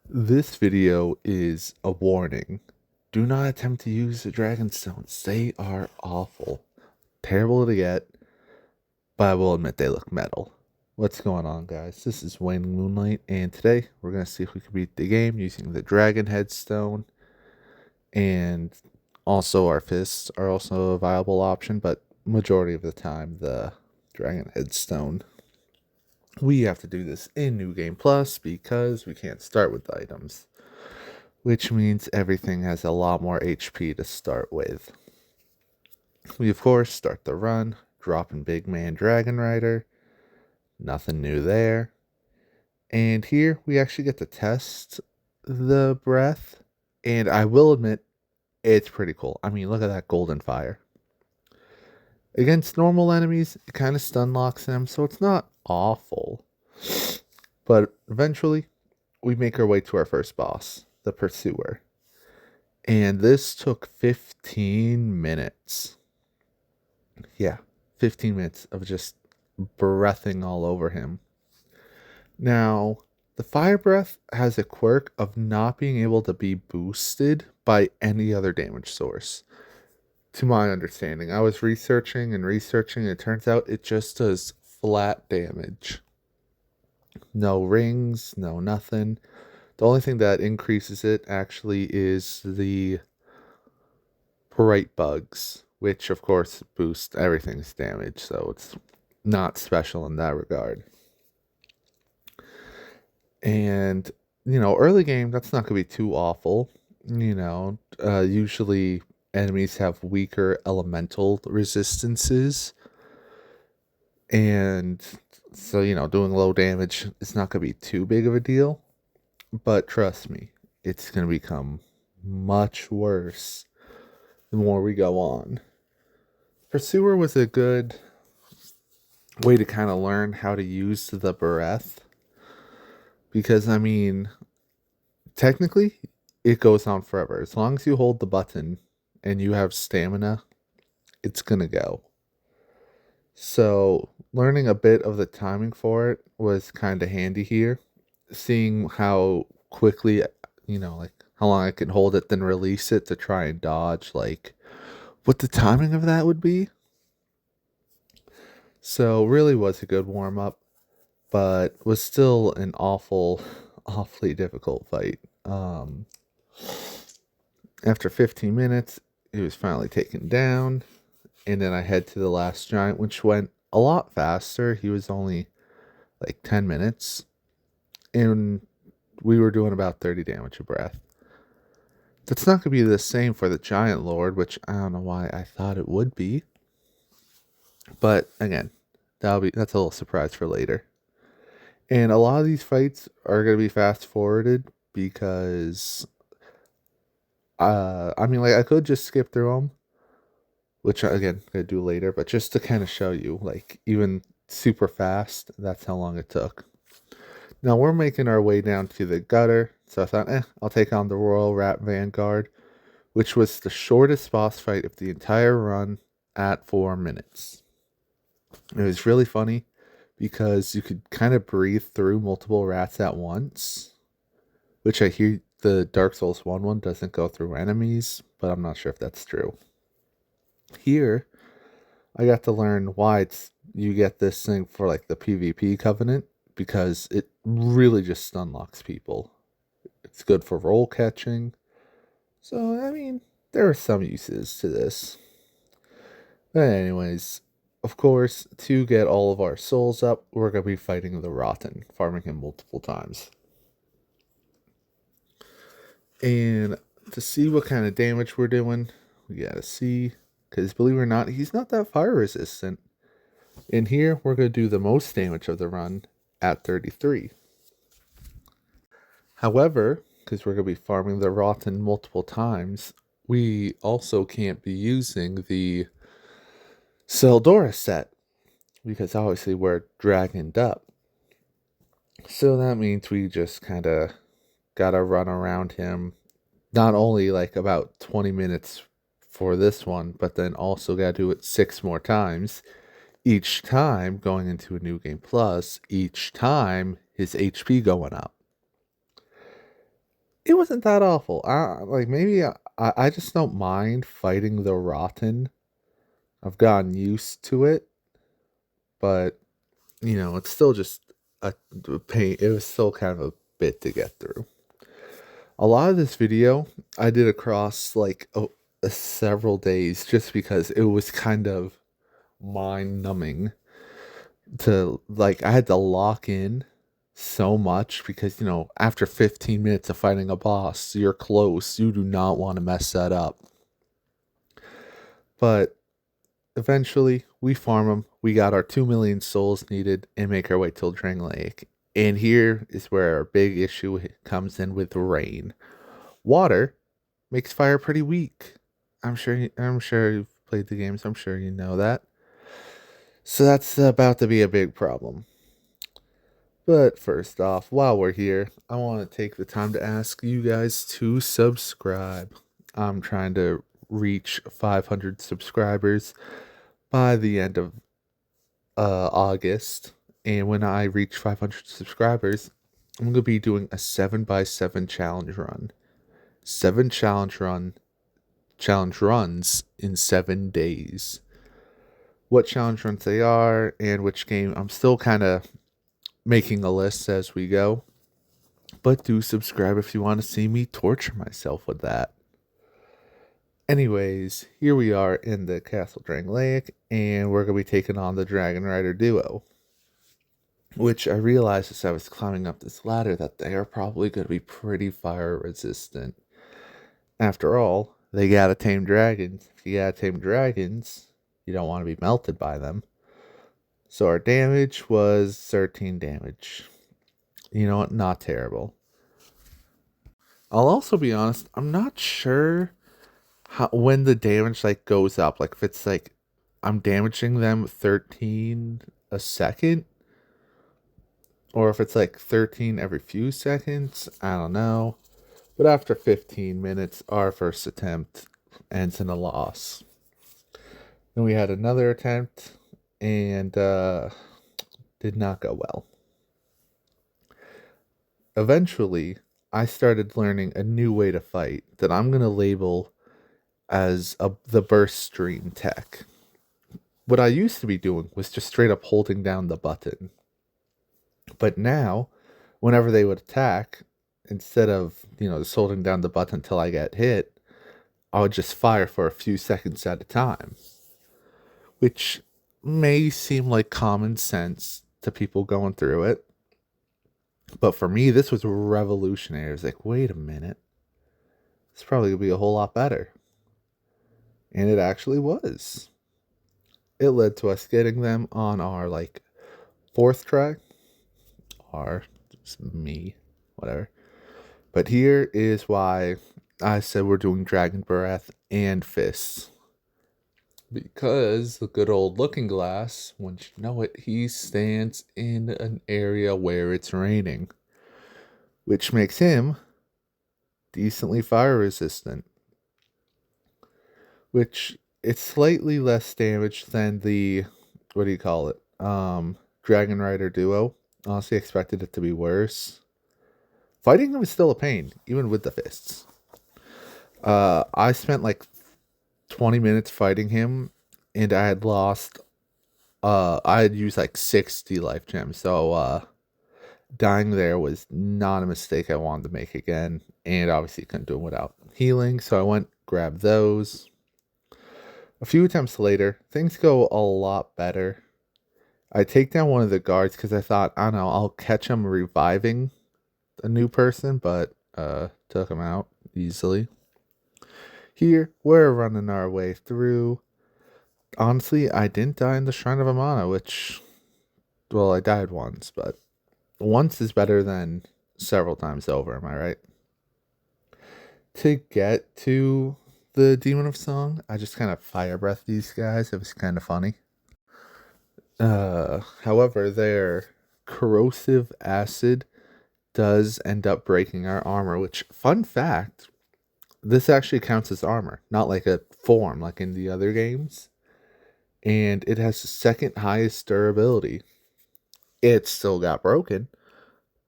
This video is a warning. Do not attempt to use the dragon stones. They are awful. Terrible to get, but I will admit they look metal. What's going on, guys? This is Waning Moonlight, and today we're going to see if we can beat the game using the dragon headstone. And also our fists are also a viable option, but majority of the time the dragon headstone. We have to do this in New Game Plus because we can't start with items, which means everything has a lot more HP to start with. We, of course, start the run, dropping Big Man Dragon Rider. Nothing new there. And here we actually get to test the breath, and I will admit, it's pretty cool. I mean, look at that golden fire. Against normal enemies, it kind of stun locks them, so it's not awful. But eventually, we make our way to our first boss, the Pursuer. And this took 15 minutes. Yeah, 15 minutes of just breathing all over him. Now, the fire breath has a quirk of not being able to be boosted by any other damage source. To my understanding, I was researching, and it turns out it just does flat damage. No rings, no nothing. The only thing that increases it actually is the bright bugs, which of course boost everything's damage, so it's not special in that regard. And early game, that's not gonna be too awful. Usually enemies have weaker elemental resistances, and so doing low damage is not gonna be too big of a deal. But trust me, it's gonna become much worse the more we go on. Pursuer was a good way to kind of learn how to use the breath. Because, I mean, technically, it goes on forever. As long as you hold the button and you have stamina, it's going to go. So, learning a bit of the timing for it was kind of handy here. Seeing how quickly, like how long I can hold it, then release it to try and dodge, like what the timing of that would be. So, really was a good warm up, but was still an awfully difficult fight. After 15 minutes, he was finally taken down, and then I head to the last giant, which went a lot faster. He was only like 10 minutes, and we were doing about 30 damage a breath. That's not going to be the same for the giant lord, which I don't know why I thought it would be. But again, that's a little surprise for later. And a lot of these fights are going to be fast forwarded because I mean, like, I could just skip through them, which again I'm gonna do later, but just to kind of show you, like, even super fast, that's how long it took. Now we're making our way down to the gutter, so I thought, I'll take on the Royal Rat Vanguard, which was the shortest boss fight of the entire run at 4 minutes. It was really funny because you could kind of breathe through multiple rats at once, which I hear the Dark Souls 1 doesn't go through enemies, but I'm not sure if that's true. Here, I got to learn why you get this thing for like the PvP covenant, because it really just stun locks people. It's good for roll catching. So, I mean, there are some uses to this. But anyways, of course, to get all of our souls up, we're going to be fighting the Rotten, farming him multiple times. And to see what kind of damage we're doing, we got to see, because believe it or not, he's not that fire resistant. In here, we're going to do the most damage of the run at 33. However, because we're going to be farming the Rotten multiple times, we also can't be using the Seldora set, because obviously we're dragoned up. So that means we just kind of got to run around him, not only like about 20 minutes for this one, but then also got to do it 6 more times. Each time going into a new game plus, each time his HP going up. it wasn't that awful. Like maybe I just don't mind fighting the rotten. I've gotten used to it, but it's still just a pain. It was still kind of a bit to get through. A lot of this video I did across like several days just because it was kind of mind numbing to like I had to lock in so much because after 15 minutes of fighting a boss, you're close. You do not want to mess that up. But eventually, we farm them. We got our 2 million souls needed and make our way till Drangleic. And here is where our big issue comes in with rain. Water makes fire pretty weak. I'm sure you've played the games. I'm sure you know that. So that's about to be a big problem. But first off, while we're here, I want to take the time to ask you guys to subscribe. I'm trying to reach 500 subscribers by the end of August. And when I reach 500 subscribers, I'm going to be doing a 7x7 challenge run. 7 challenge runs in 7 days. What challenge runs they are and which game, I'm still kind of making a list as we go. But do subscribe if you want to see me torture myself with that. Anyways, here we are in the Castle Drangleic, and we're going to be taking on the Dragon Rider duo. Which I realized as I was climbing up this ladder that they are probably going to be pretty fire resistant. After all, they gotta tame dragons. If you gotta tame dragons, you don't want to be melted by them. So our damage was 13 damage. You know what? Not terrible. I'll also be honest, I'm not sure when the damage like goes up. Like if it's like I'm damaging them 13 a second, or if it's like 13 every few seconds. I don't know. But after 15 minutes, our first attempt ends in a loss. Then we had another attempt and did not go well. Eventually, I started learning a new way to fight that I'm going to label as the burst stream tech. What I used to be doing was just straight up holding down the button. But now, whenever they would attack, instead of, just holding down the button until I get hit, I would just fire for a few seconds at a time. Which may seem like common sense to people going through it. But for me, this was revolutionary. I was like, wait a minute. It's probably going to be a whole lot better. And it actually was. It led to us getting them on our, fourth try. Or just me. Whatever. But here is why I said we're doing Dragon Breath and Fists. Because the good old Looking Glass, once you know it, he stands in an area where it's raining. Which makes him decently fire resistant. Which, it's slightly less damage than the, what do you call it? Dragon Rider duo. Honestly, expected it to be worse. Fighting him is still a pain, even with the fists. I spent 20 minutes fighting him, and I had lost, I had used 60 life gems, so, dying there was not a mistake I wanted to make again, and obviously couldn't do it without healing, so I went, grabbed those. A few attempts later, things go a lot better. I take down one of the guards because I thought, I don't know, I'll catch him reviving a new person, but, took him out easily. Here, we're running our way through. Honestly, I didn't die in the Shrine of Amana, which, well, I died once, but once is better than several times over, am I right? To get to the Demon of Song, I just kind of fire breath these guys. It was kind of funny. However, their corrosive acid does end up breaking our armor, which, fun fact, this actually counts as armor, not like a form like in the other games. And it has the second highest durability. It still got broken,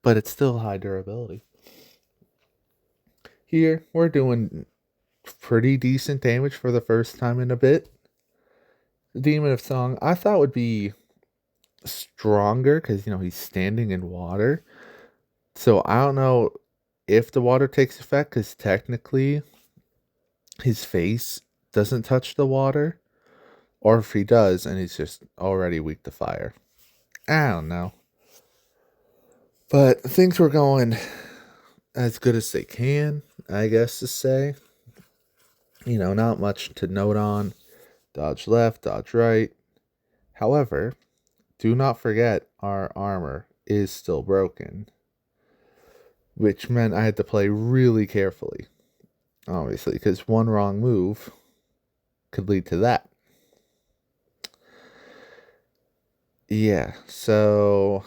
but it's still high durability. Here, we're doing pretty decent damage for the first time in a bit. The Demon of Song, I thought would be stronger because, he's standing in water. So I don't know if the water takes effect because technically his face doesn't touch the water. Or if he does and he's just already weak to fire. I don't know. But things were going as good as they can, I guess to say. Not much to note on. Dodge left, dodge right. However, do not forget our armor is still broken, which meant I had to play really carefully, obviously, because one wrong move could lead to that. Yeah, so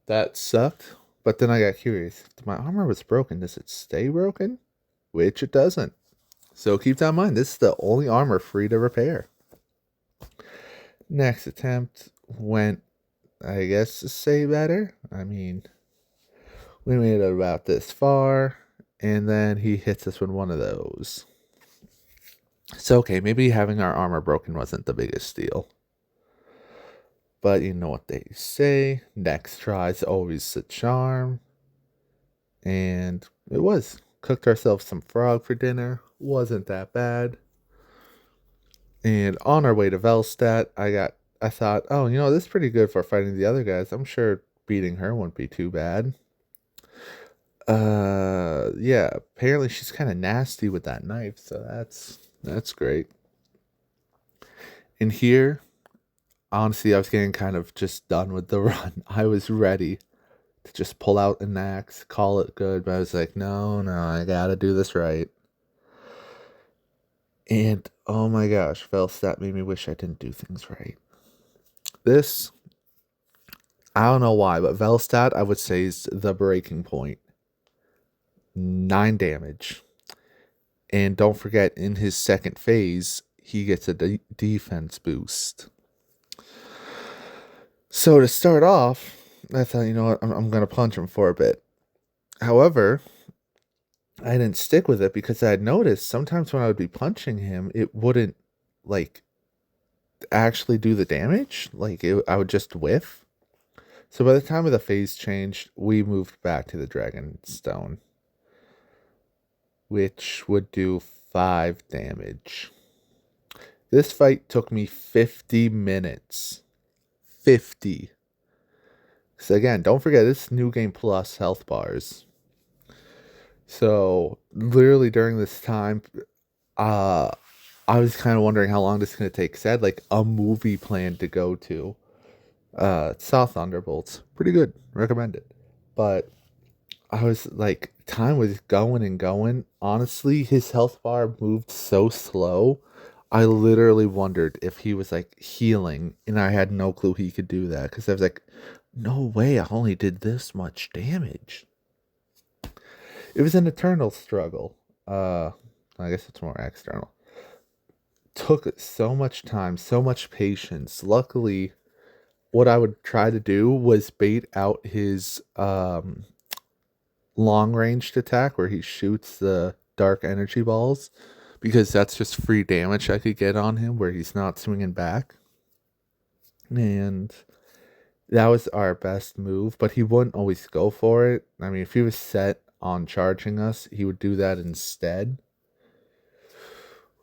that sucked, but then I got curious. If my armor was broken, does it stay broken? Which it doesn't. So keep that in mind. This is the only armor free to repair. Next attempt went, I guess, to say better. I mean, we made it about this far, and then he hits us with one of those. So, okay, maybe having our armor broken wasn't the biggest deal. But you know what they say, next try's always the charm. And it was. Cooked ourselves some frog for dinner. Wasn't that bad. And on our way to Velstadt, I thought, oh, this is pretty good for fighting the other guys. I'm sure beating her wouldn't be too bad. Yeah, apparently she's kind of nasty with that knife, so that's great. And here, honestly, I was getting kind of just done with the run. I was ready to just pull out an axe, call it good, but I was like, no, I gotta do this right. And oh my gosh, Velstadt made me wish I didn't do things right. This, I don't know why, but Velstadt, I would say, is the breaking point. 9 damage. And don't forget, in his second phase, he gets a defense boost. So to start off, I thought, you know what, I'm going to punch him for a bit. However, I didn't stick with it because I had noticed sometimes when I would be punching him, it wouldn't, like, actually do the damage. I would just whiff. So by the time of the phase changed, we moved back to the Dragon Stone, which would do 5 damage. This fight took me 50 minutes. 50. So again, don't forget, this is New Game Plus health bars. So literally during this time, I was kind of wondering how long this is going to take. Because I had like a movie plan to go to. Saw Thunderbolts. Pretty good. Recommend it. But I was like, time was going and going. Honestly, his health bar moved so slow. I literally wondered if he was like healing, and I had no clue he could do that because I was like, no way, I only did this much damage. It was an eternal struggle. I guess it's more external. Took so much time, so much patience. Luckily, what I would try to do was bait out his long ranged attack where he shoots the dark energy balls, because that's just free damage I could get on him where he's not swinging back. And that was our best move, but he wouldn't always go for it. I mean, if he was set on charging us, he would do that instead,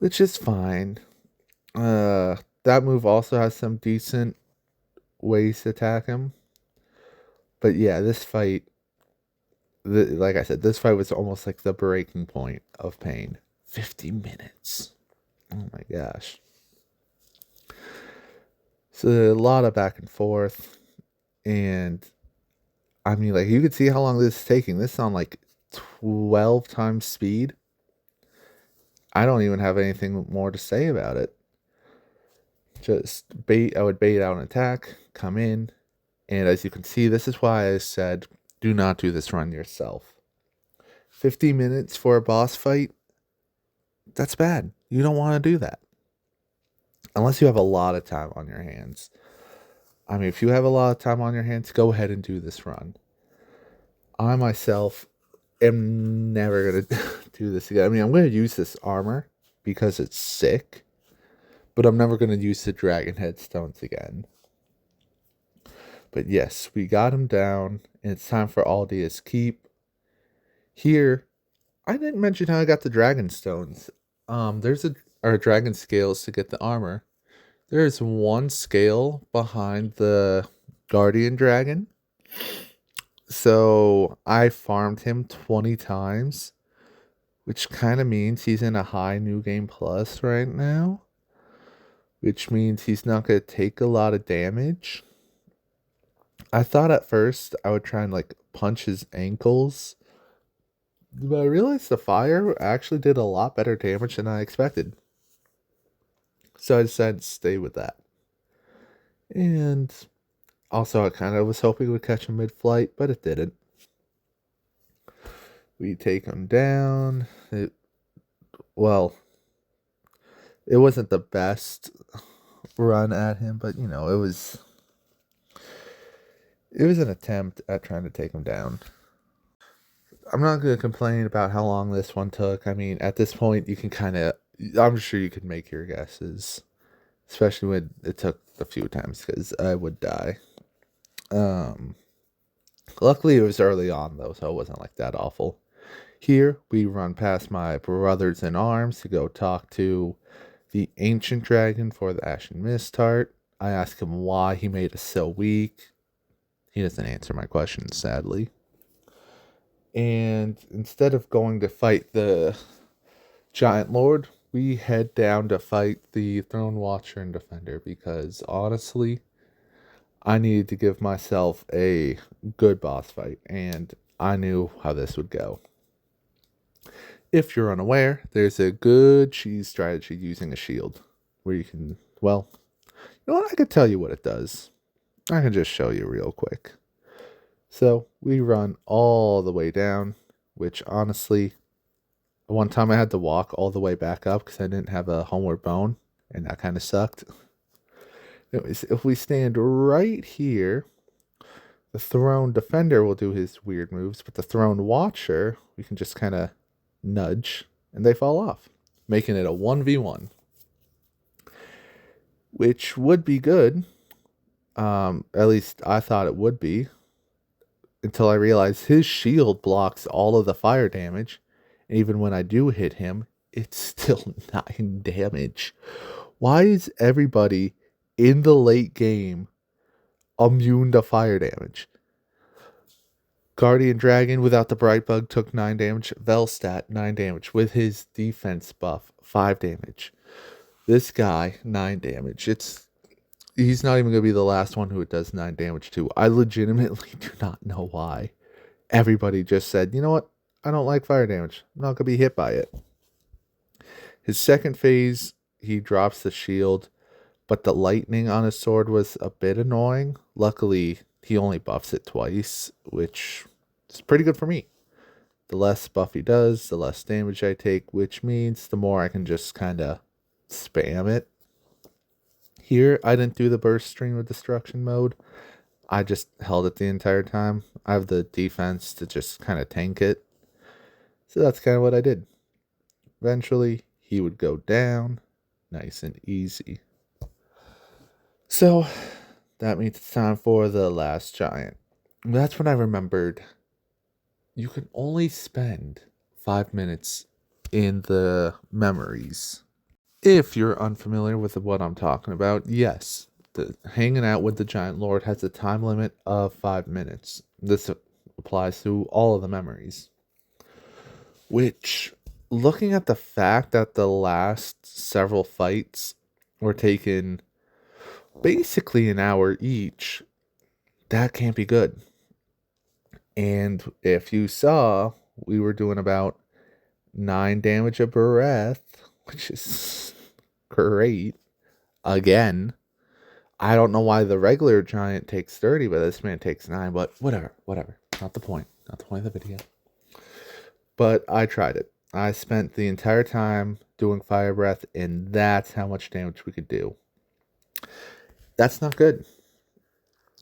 which is fine. That move also has some decent ways to attack him. But yeah, this fight, like I said, this fight was almost like the breaking point of pain. 50 minutes. Oh my gosh. So a lot of back and forth. And I mean, like, you could see how long this is taking. This is on like 12 times speed. I don't even have anything more to say about it. Just bait, I would bait out an attack, come in. And as you can see, this is why I said, do not do this run yourself. 50 minutes for a boss fight, that's bad. You don't want to do that. Unless you have a lot of time on your hands. I mean, if you have a lot of time on your hands, go ahead and do this run. I myself am never going to do this again. I mean, I'm going to use this armor because it's sick, but I'm never going to use the dragon headstones again. But yes, we got him down, and it's time for Aldia's Keep. Here, I didn't mention how I got the dragon stones. There's or dragon scales to get the armor. There's one scale behind the guardian dragon. So I farmed him 20 times, which kind of means he's in a high new game plus right now, which means he's not going to take a lot of damage. I thought at first I would try and like punch his ankles, but I realized the fire actually did a lot better damage than I expected. So I decided to stay with that. And also, I kind of was hoping it would catch him mid flight, but it didn't. We take him down. Well, it wasn't the best run at him, but you know, it was an attempt at trying to take him down. I'm not going to complain about how long this one took. I mean, at this point, you can I'm sure you could make your guesses, especially when it took a few times because I would die. Luckily, it was early on though, so it wasn't like that awful. Here, we run past my brothers in arms to go talk to the ancient dragon for the Ashen Mist Heart. I ask him why he made us so weak. He doesn't answer my questions, sadly. And instead of going to fight the Giant Lord, we head down to fight the Throne Watcher and Defender because honestly, I needed to give myself a good boss fight, and I knew how this would go. If you're unaware, there's a good cheese strategy using a shield where you can, well, you know what? I could tell you what it does. I can just show you real quick. So we run all the way down, which honestly, one time I had to walk all the way back up because I didn't have a homeward bone, and that kind of sucked. Anyways, if we stand right here, the Throne Defender will do his weird moves, but the Throne Watcher, we can just kind of nudge, and they fall off, making it a 1v1, which would be good. At least I thought it would be, until I realized his shield blocks all of the fire damage, and even when I do hit him, it's still 9 damage. Why is everybody in the late game immune to fire damage? Guardian Dragon without the Bright Bug took 9 damage. Velstadt, 9 damage. With his defense buff, 5 damage. This guy, 9 damage. He's not even going to be the last one who it does 9 damage to. I legitimately do not know why. Everybody just said, you know what? I don't like fire damage. I'm not going to be hit by it. His second phase, he drops the shield, but the lightning on his sword was a bit annoying. Luckily, he only buffs it twice, which is pretty good for me. The less buff he does, the less damage I take, which means the more I can just kind of spam it. Here, I didn't do the burst stream of destruction mode. I just held it the entire time. I have the defense to just kind of tank it. So that's kind of what I did. Eventually, he would go down nice and easy. So that means it's time for the last giant. That's when I remembered you can only spend 5 minutes in the memories. If you're unfamiliar with what I'm talking about, yes, hanging out with the Giant Lord has a time limit of 5 minutes. This applies to all of the memories. Which, looking at the fact that the last several fights were taken basically an hour each, that can't be good. And if you saw, we were doing about 9 damage a breath, which is great. Again, I don't know why the regular giant takes 30, but this man takes 9, but whatever. Not the point of the video. But I tried it. I spent the entire time doing fire breath, and that's how much damage we could do. That's not good.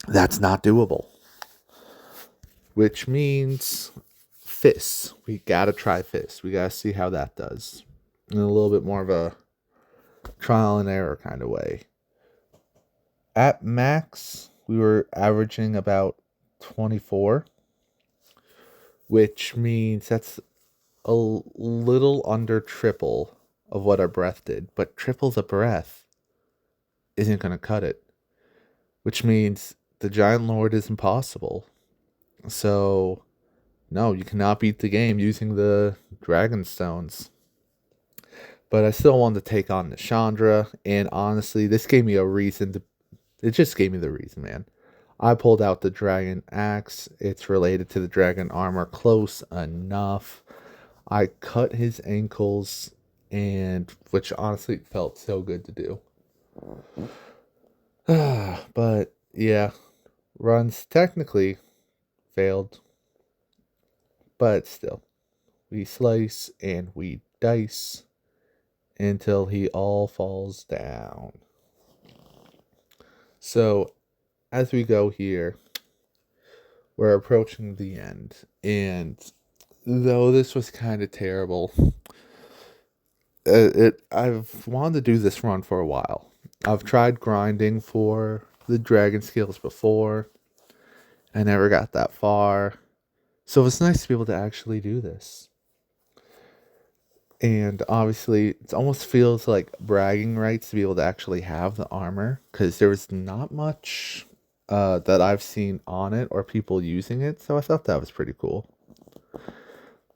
That's not doable. Which means fists. We gotta try fists. We gotta see how that does. In a little bit more of a trial and error kind of way. At max, we were averaging about 24, which means that's a little under triple of what our breath did. But triple the breath isn't going to cut it, which means the Giant Lord is impossible. So, no, you cannot beat the game using the Dragon Stones. But I still wanted to take on the Chandra, and honestly, this gave me a reason to. It just gave me the reason, man. I pulled out the Dragon Axe. It's related to the Dragon Armor close enough. I cut his ankles, and which honestly felt so good to do. But yeah, runs technically failed, but still, we slice and we dice until he all falls down. So as we go here, we're approaching the end, and though this was kind of terrible, I've wanted to do this run for a while. I've tried grinding for the dragon skills before. I never got that far. So it's nice to be able to actually do this. And obviously, it almost feels like bragging rights to be able to actually have the armor, because there was not much that I've seen on it or people using it. So I thought that was pretty cool.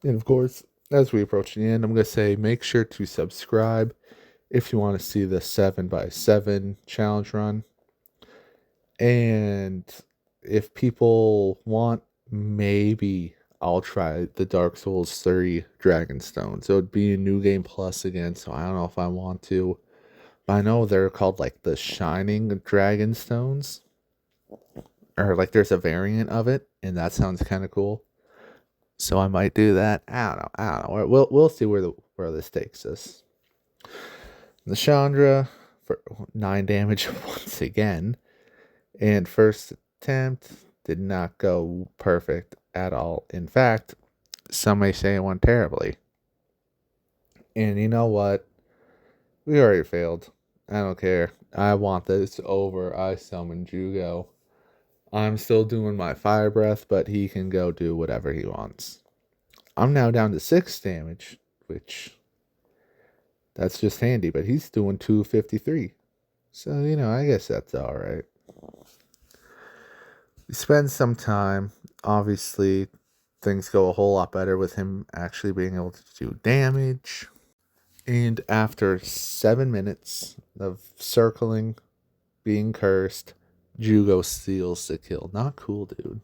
And of course, as we approach the end, I'm going to say make sure to subscribe if you want to see the 7x7 challenge run. And if people want, maybe I'll try the Dark Souls 3 Dragon Stones. It would be a New Game Plus again, so I don't know if I want to. But I know they're called like the Shining Dragon Stones. Or like there's a variant of it, and that sounds kind of cool. So I might do that. I don't know. We'll see where this takes us. The Chandra for 9 damage once again. And first attempt did not go perfect at all. In fact, some may say it went terribly. And you know what? We already failed. I don't care. I want this over. I summoned Jugo. I'm still doing my fire breath, but he can go do whatever he wants. I'm now down to 6 damage, which that's just handy, but he's doing 253. So, I guess that's alright. We spend some time. Obviously, things go a whole lot better with him actually being able to do damage. And after 7 minutes of circling, being cursed, Jugo steals the kill. Not cool, dude.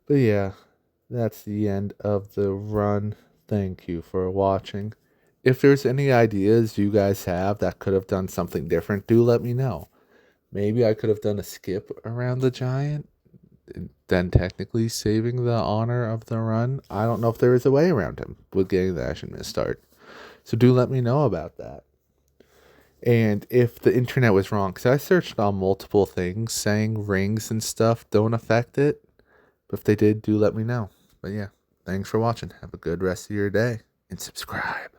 But yeah, that's the end of the run. Thank you for watching. If there's any ideas you guys have that could have done something different, do let me know. Maybe I could have done a skip around the giant, then technically saving the honor of the run. I don't know if there is a way around him with getting the action miss start. So do let me know about that. And if the internet was wrong, because I searched on multiple things saying rings and stuff don't affect it. But if they did, do let me know. But yeah, thanks for watching. Have a good rest of your day and subscribe.